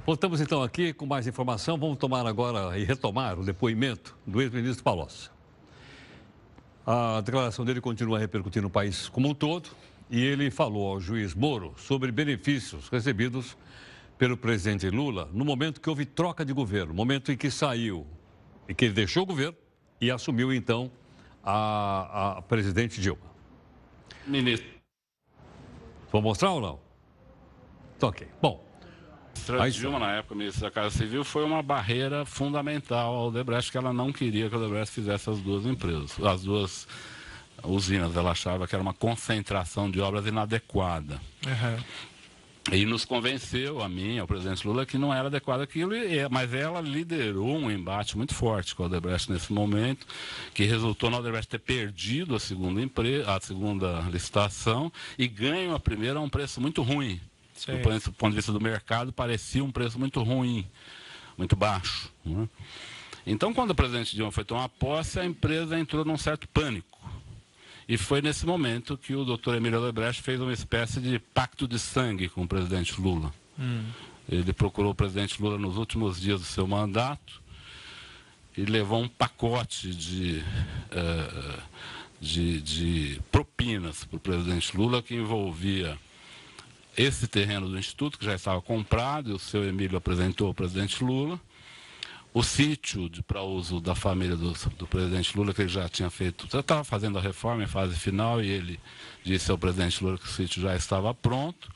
Voltamos então aqui com mais informação. Vamos tomar agora e retomar o depoimento do ex-ministro Palocci. A declaração dele continua a repercutir no país como um todo e ele falou ao juiz Moro sobre benefícios recebidos pelo presidente Lula no momento que houve troca de governo, momento em que saiu e que ele deixou o governo e assumiu então a presidente Dilma. Ministro. Vou mostrar ou não? Então, ok. Bom. A Dilma, na época, ministra da Casa Civil, foi uma barreira fundamental ao Odebrecht, que ela não queria que o Odebrecht fizesse as duas empresas, as duas usinas. Ela achava que era uma concentração de obras inadequada. E nos convenceu, a mim, ao presidente Lula, que não era adequado aquilo, mas ela liderou um embate muito forte com o Odebrecht nesse momento, que resultou no Odebrecht ter perdido a segunda licitação e ganho a primeira a um preço muito ruim. Do ponto de vista do mercado, parecia um preço muito ruim, muito baixo. Né? Então, quando o presidente Dilma foi tomar posse, a empresa entrou num certo pânico. E foi nesse momento que o doutor Emílio Odebrecht fez uma espécie de pacto de sangue com o presidente Lula. Ele procurou o presidente Lula nos últimos dias do seu mandato e levou um pacote de propinas para o presidente Lula que envolvia esse terreno do Instituto, que já estava comprado, e o seu Emílio apresentou ao presidente Lula, o sítio para uso da família do presidente Lula, que ele já tinha feito, já estava fazendo a reforma em fase final, e ele disse ao presidente Lula que o sítio já estava pronto,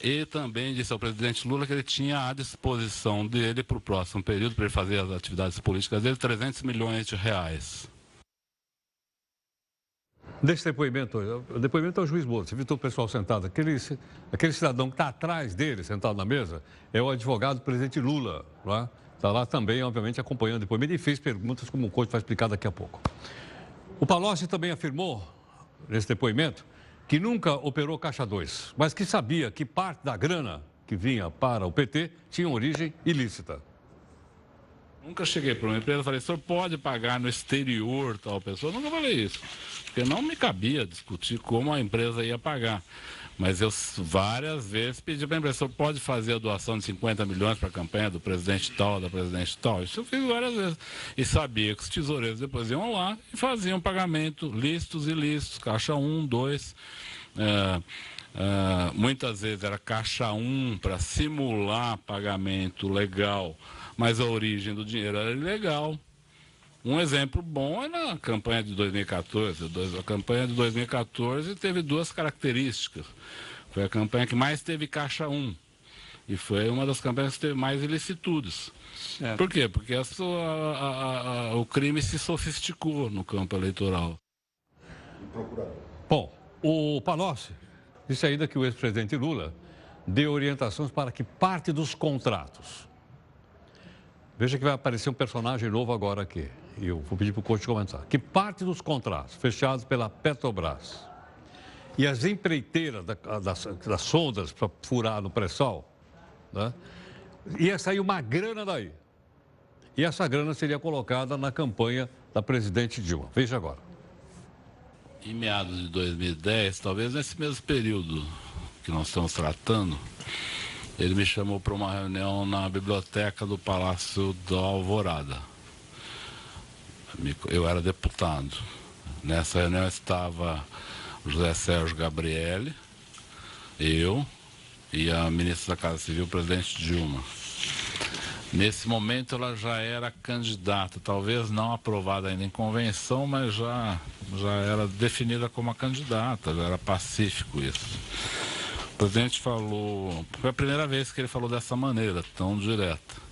e também disse ao presidente Lula que ele tinha à disposição dele para o próximo período, para ele fazer as atividades políticas dele, 300 milhões de reais. Desse depoimento, o depoimento é o juiz Moro. Você viu o pessoal sentado. Aquele cidadão que está atrás dele, sentado na mesa, é o advogado do presidente Lula. Está lá também, obviamente, acompanhando o depoimento e fez perguntas, como o Couto vai explicar daqui a pouco. O Palocci também afirmou, nesse depoimento, que nunca operou Caixa 2, mas que sabia que parte da grana que vinha para o PT tinha origem ilícita. Nunca cheguei para uma empresa e falei, o senhor pode pagar no exterior tal pessoa? Nunca falei isso, porque não me cabia discutir como a empresa ia pagar. Mas eu várias vezes pedi para a empresa, o senhor pode fazer a doação de 50 milhões para a campanha do presidente tal, da presidente tal? Isso eu fiz várias vezes. E sabia que os tesoureiros depois iam lá e faziam pagamento, lícitos e ilícitos, Caixa 1, 2... muitas vezes era Caixa 1 para simular pagamento legal, mas a origem do dinheiro era ilegal. Um exemplo bom é na campanha de 2014. A campanha de 2014 teve duas características. Foi a campanha que mais teve Caixa 1 e foi uma das campanhas que teve mais ilicitudes. Por quê? Porque o crime se sofisticou no campo eleitoral. Bom, o Palocci disse ainda que o ex-presidente Lula deu orientações para que parte dos contratos... Veja que vai aparecer um personagem novo agora aqui. E eu vou pedir para o Couto comentar. Que parte dos contratos fechados pela Petrobras e as empreiteiras das sondas para furar no pré-sal, né, ia sair uma grana daí. E essa grana seria colocada na campanha da presidente Dilma. Veja agora. Em meados de 2010, talvez nesse mesmo período que nós estamos tratando, ele me chamou para uma reunião na biblioteca do Palácio da Alvorada. Eu era deputado. Nessa reunião estava o José Sérgio Gabrielli, eu e a ministra da Casa Civil, o presidente Dilma. Nesse momento ela já era candidata, talvez não aprovada ainda em convenção, mas já era definida como a candidata, já era pacífico isso. O presidente falou, foi a primeira vez que ele falou dessa maneira, tão direta.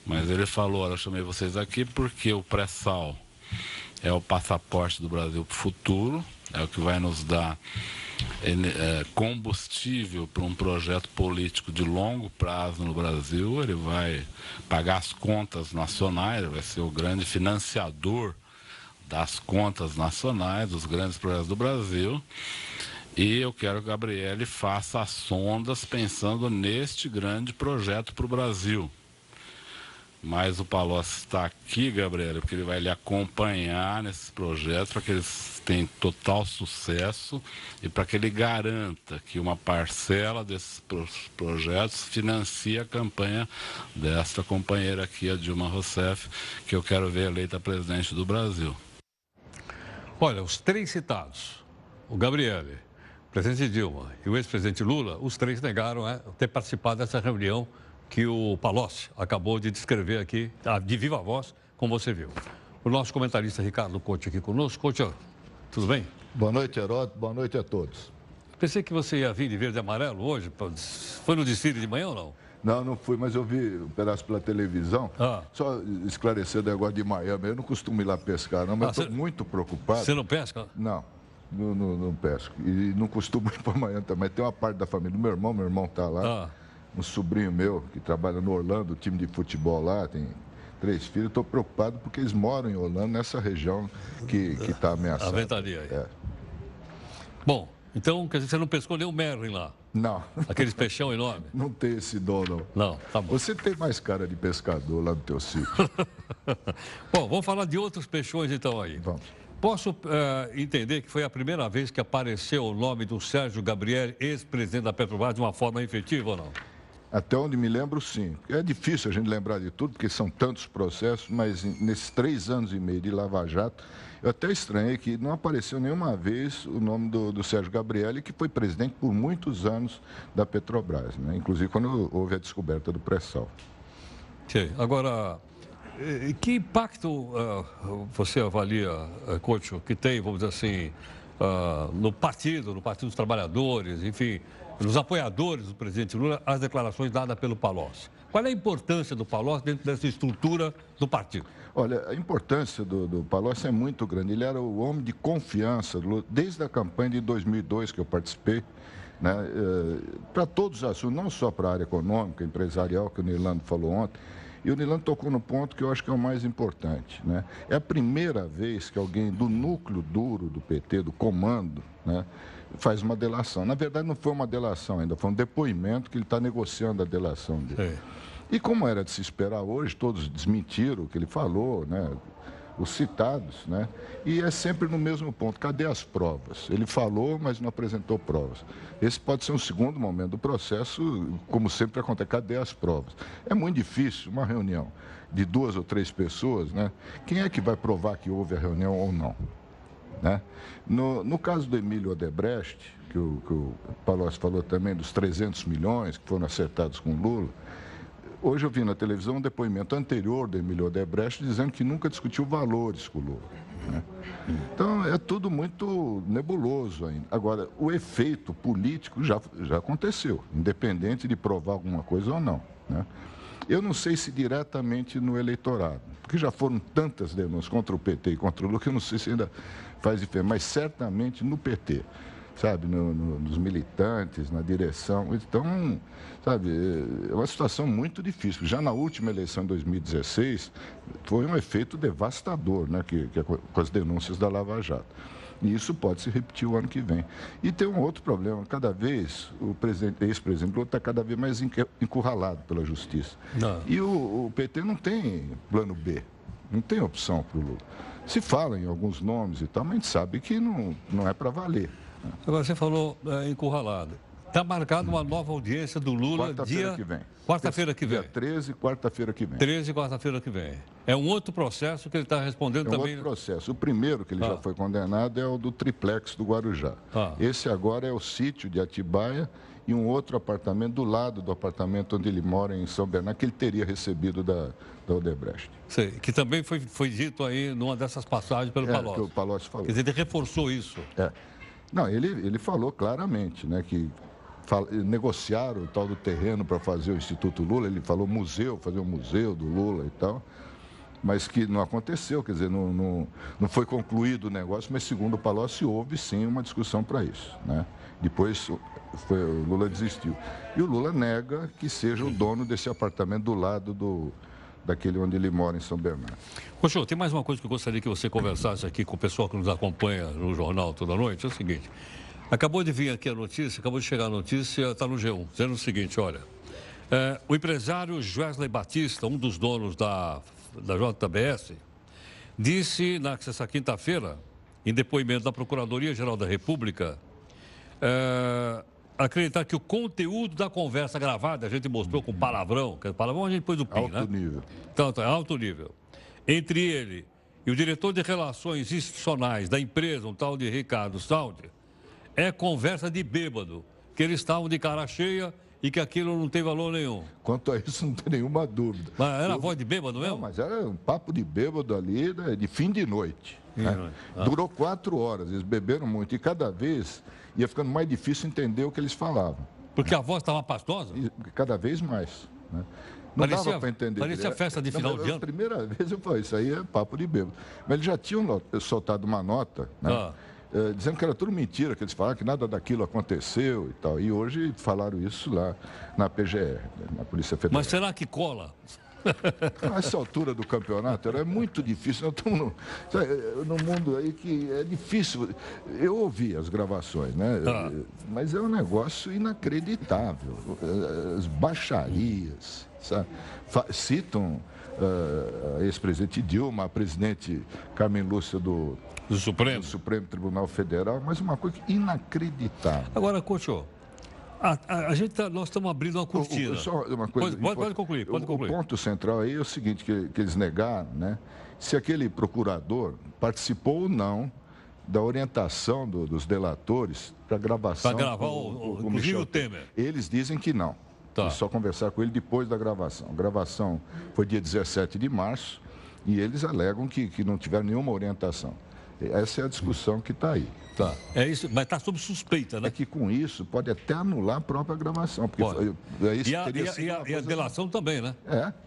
Mas ele falou, olha, eu chamei vocês aqui porque o pré-sal é o passaporte do Brasil para o futuro, é o que vai nos dar combustível para um projeto político de longo prazo no Brasil. Ele vai pagar as contas nacionais, ele vai ser o grande financiador das contas nacionais, dos grandes projetos do Brasil. E eu quero que o Gabrielli faça as sondas pensando neste grande projeto para o Brasil. Mas o Palocci está aqui, Gabriel, porque ele vai lhe acompanhar nesses projetos para que eles tenham total sucesso e para que ele garanta que uma parcela desses projetos financie a campanha desta companheira aqui, a Dilma Rousseff, que eu quero ver eleita presidente do Brasil. Olha, os três citados, o Gabriele, o presidente Dilma e o ex-presidente Lula, os três negaram ter participado dessa reunião que o Palocci acabou de descrever aqui, de viva voz, como você viu. O nosso comentarista Ricardo Couto aqui conosco. Couto, tudo bem? Boa noite, Heródoto. Boa noite a todos. Pensei que você ia vir de verde e amarelo hoje. Foi no desfile de manhã ou não? Não, não fui, mas eu vi um pedaço pela televisão. Só esclarecer o negócio de Miami. Eu não costumo ir lá pescar, não, mas estou muito preocupado. Você não pesca? Não, não pesco. E não costumo ir para Miami também. Tem uma parte da família do meu irmão está lá. Um sobrinho meu que trabalha no Orlando, time de futebol lá, tem 3 filhos. Estou preocupado porque eles moram em Orlando, nessa região que está ameaçada. A ventania aí. Bom, então, quer dizer, você não pescou nem o Merlin lá? Não. Aqueles peixão enorme? Não tem esse dom, não. Não, tá bom. Você tem mais cara de pescador lá no teu sítio. Bom, vamos falar de outros peixões então aí. Vamos. Posso entender que foi a primeira vez que apareceu o nome do Sérgio Gabriel, ex-presidente da Petrobras, de uma forma efetiva ou não? Até onde me lembro, sim. É difícil a gente lembrar de tudo, porque são tantos processos, mas nesses 3 anos e meio de Lava Jato, eu até estranhei que não apareceu nenhuma vez o nome do Sérgio Gabriel, que foi presidente por muitos anos da Petrobras, né? Inclusive quando houve a descoberta do pré-sal. Sim. Agora, que impacto você avalia, Couto, que tem, vamos dizer assim, no Partido dos Trabalhadores, enfim, nos apoiadores do presidente Lula, as declarações dadas pelo Palocci? Qual é a importância do Palocci dentro dessa estrutura do partido? Olha, a importância do Palocci é muito grande. Ele era o homem de confiança do Lula, desde a campanha de 2002 que eu participei, né, para todos os assuntos, não só para a área econômica, empresarial, que o Nilando falou ontem. E o Nilando tocou no ponto que eu acho que é o mais importante, né? É a primeira vez que alguém do núcleo duro do PT, do comando, né, faz uma delação. Na verdade, não foi uma delação ainda, foi um depoimento que ele está negociando a delação dele. Sim. E como era de se esperar hoje, todos desmentiram o que ele falou, né? Os citados, né? E é sempre no mesmo ponto, cadê as provas? Ele falou, mas não apresentou provas. Esse pode ser um segundo momento do processo, como sempre acontece, cadê as provas? É muito difícil, uma reunião de 2 ou 3 pessoas, né? Quem é que vai provar que houve a reunião ou não? Né? No caso do Emílio Odebrecht, que o Palocci falou também dos 300 milhões que foram acertados com o Lula, hoje eu vi na televisão um depoimento anterior do Emílio Odebrecht dizendo que nunca discutiu valores com o Lula. Né? Então, é tudo muito nebuloso ainda. Agora, o efeito político já aconteceu, independente de provar alguma coisa ou não. Né? Eu não sei se diretamente no eleitorado, porque já foram tantas denúncias contra o PT e contra o Lula que eu não sei se ainda faz diferença, mas certamente no PT. Sabe, nos militantes, na direção. Então, sabe, é uma situação muito difícil. Já na última eleição, em 2016, foi um efeito devastador, né, com as denúncias da Lava Jato. E isso pode se repetir o ano que vem. E tem um outro problema. Cada vez, o ex-presidente Lula está cada vez mais encurralado pela justiça. Não. E o PT não tem plano B, não tem opção para o Lula. Se fala em alguns nomes e tal, mas a gente sabe que não é para valer. Agora, você falou encurralado. Está marcada uma nova audiência do Lula quarta-feira que vem. Quarta-feira que vem. Dia 13, quarta-feira que vem. 13, quarta-feira que vem. É um outro processo que ele está respondendo também. É um outro processo. O primeiro que ele já foi condenado é o do triplex do Guarujá. Esse agora é o sítio de Atibaia e um outro apartamento do lado do apartamento onde ele mora em São Bernardo, que ele teria recebido da Odebrecht. Sei, que também foi dito aí numa dessas passagens pelo Palocci. Que o Palocci falou. Quer dizer, ele reforçou isso. Não, ele falou claramente, né, que negociaram o tal do terreno para fazer o Instituto Lula, ele falou museu, fazer um museu do Lula e tal, mas que não aconteceu, quer dizer, não foi concluído o negócio, mas segundo o Palocci houve sim uma discussão para isso, né? Depois o Lula desistiu. E o Lula nega que seja o dono desse apartamento do lado daquele onde ele mora, em São Bernardo. Poxa, tem mais uma coisa que eu gostaria que você conversasse aqui com o pessoal que nos acompanha no jornal toda noite. É o seguinte, acabou de vir aqui a notícia, acabou de chegar a notícia, está no G1, dizendo o seguinte, olha, O empresário Wesley Batista, um dos donos da JBS, disse nessa quinta-feira, em depoimento da Procuradoria-Geral da República, acreditar que o conteúdo da conversa gravada, a gente mostrou com palavrão, que palavrão a gente pôs o PIN, né? Alto nível. Então, é alto nível. Entre ele e o diretor de Relações Institucionais da empresa, um tal de Ricardo Saldi, é conversa de bêbado, que eles estavam de cara cheia e que aquilo não tem valor nenhum. Quanto a isso, não tem nenhuma dúvida. Mas era voz de bêbado mesmo? Não, mas era um papo de bêbado ali, né, de fim de noite. Né? Durou 4 horas, eles beberam muito e cada vez ia ficando mais difícil entender o que eles falavam. Porque a voz estava pastosa? E cada vez mais. Né? Não dava para entender. Parecia festa de final de ano. A primeira vez eu falei, isso aí é papo de bêbado. Mas eles já tinham soltado uma nota, né? Dizendo que era tudo mentira, que eles falaram que nada daquilo aconteceu e tal. E hoje falaram isso lá na PGR, na Polícia Federal. Mas será que cola? A essa altura do campeonato é muito difícil. Nós estamos num mundo aí que é difícil. Eu ouvi as gravações, né? Mas é um negócio inacreditável. As baixarias, sabe? Citam a ex-presidente Dilma, a presidente Carmen Lúcia do Supremo Tribunal Federal, mas uma coisa inacreditável. Agora, Couto, nós estamos abrindo uma cortina. Só uma coisa, pode concluir. O ponto central aí é o seguinte, que eles negaram, né? Se aquele procurador participou ou não da orientação dos delatores para gravação. Para gravar inclusive o Temer. Eles dizem que não. Tá. Só conversar com ele depois da gravação. A gravação foi dia 17 de março e eles alegam que não tiveram nenhuma orientação. Essa é a discussão que está aí. Tá. É isso, mas está sob suspeita, né? É que com isso pode até anular a própria gravação. Porque e a delação também, né?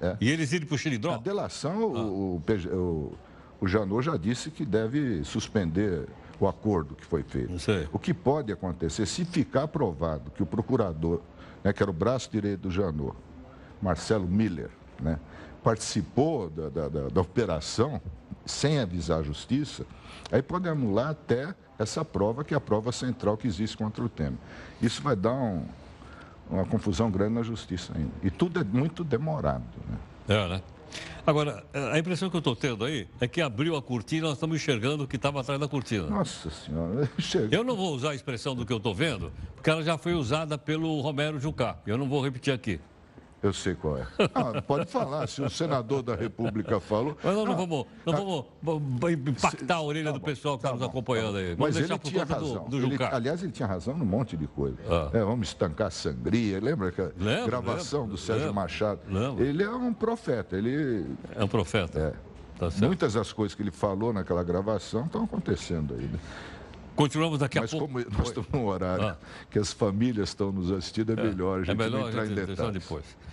É. E eles irem para o xilindró? A delação, o Janot já disse que deve suspender o acordo que foi feito. O que pode acontecer, se ficar provado que o procurador, né, que era o braço direito do Janot, Marcelo Miller, né, participou da operação sem avisar a justiça, aí pode anular até essa prova, que é a prova central que existe contra o Temer. Isso vai dar uma confusão grande na justiça ainda. E tudo é muito demorado. Né? Né? Agora, a impressão que eu estou tendo aí é que abriu a cortina e nós estamos enxergando o que estava atrás da cortina. Nossa Senhora. Eu não vou usar a expressão do que eu estou vendo, porque ela já foi usada pelo Romero Jucá. Eu não vou repetir aqui. Eu sei qual é. Pode falar, se o senador da República falou... Mas nós não vamos impactar a orelha do pessoal que está nos acompanhando aí. Mas ele tinha razão. Aliás, ele tinha razão num monte de coisa. Vamos estancar a sangria. Lembra que a gravação do Sérgio Machado? Ele é um profeta. É um profeta. Tá certo. Muitas das coisas que ele falou naquela gravação estão acontecendo aí. Né? Continuamos daqui a pouco. Mas como nós estamos num horário que as famílias estão nos assistindo, é melhor a gente não entrar em detalhes. Depois.